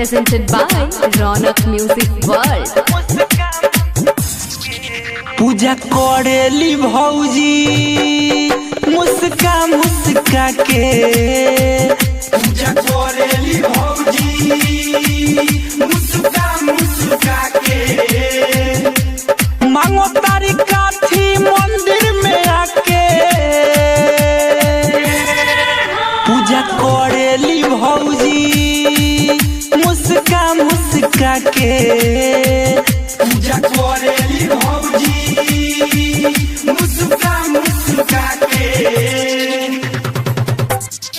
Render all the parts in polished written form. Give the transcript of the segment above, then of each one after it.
presented by Ronak Music World. पूजा करेली भौजी मुस्का मुस्का के, पूजा करेली भौजी मुस्का मुस्का के, मांगो तारी काठी मंदिर में आके, पूजा करेली भौजी मुस्का मुस्का के, पूजा करेली भौजी मुस्का मुस्का के,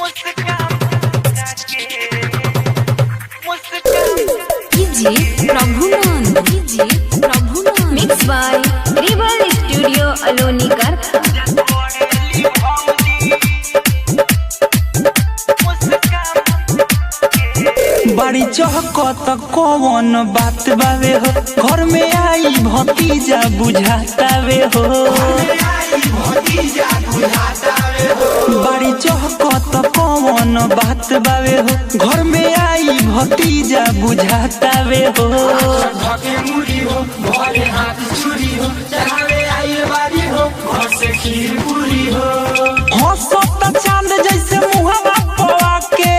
मुस्का मुस्का DJ Prabhunan, DJ Prabhunan. Mixed by Rebel Studio Aloni Garkha. बड़ी चहकत कौन बात बावे हो, घर में आई भतीजा बुझातावे हो, बड़ी चहकत कौन बात बावे हो, घर में आई भतीजा बुझातावे हो, हंसता चांद जैसे मुहवा पवा के,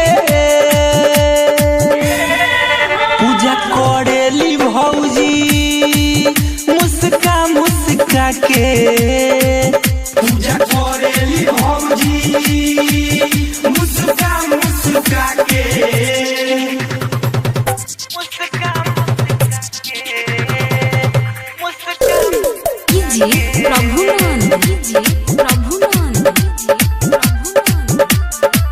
पूजा करेली भौजी मुस्का मुस्का के, पूजा करेली भौजी मुस्का मुस्का के, मुस्का मुस्का DJ Prabhunan, DJ Prabhunan, DJ Prabhunan.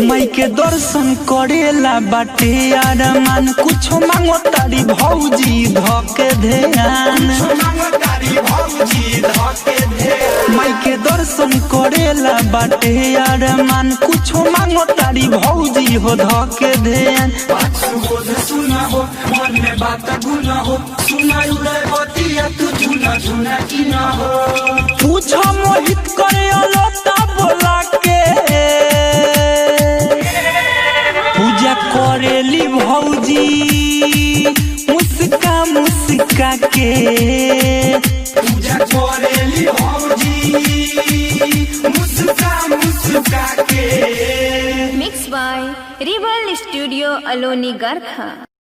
माई के दर्शन करेला बाटे आरमान, कुछो मांगो तारी भौजी धके ध्यान, माई के दर्शन करेला बाटे आरमान, कुछो मांगो तारी भौजी हो धके ध्यान, सुना हो मन में बात गुना हो, सुना उदय बतिया तू झुना झुना की ना हो, पूछो मोहित करे अलता बोला के, पूजा करेली भौजी मुस्का मुस्का के, पूजा करेली भौजी मुस्का मुस्का के। Mixed by Rebel Studio Aloni Garkha.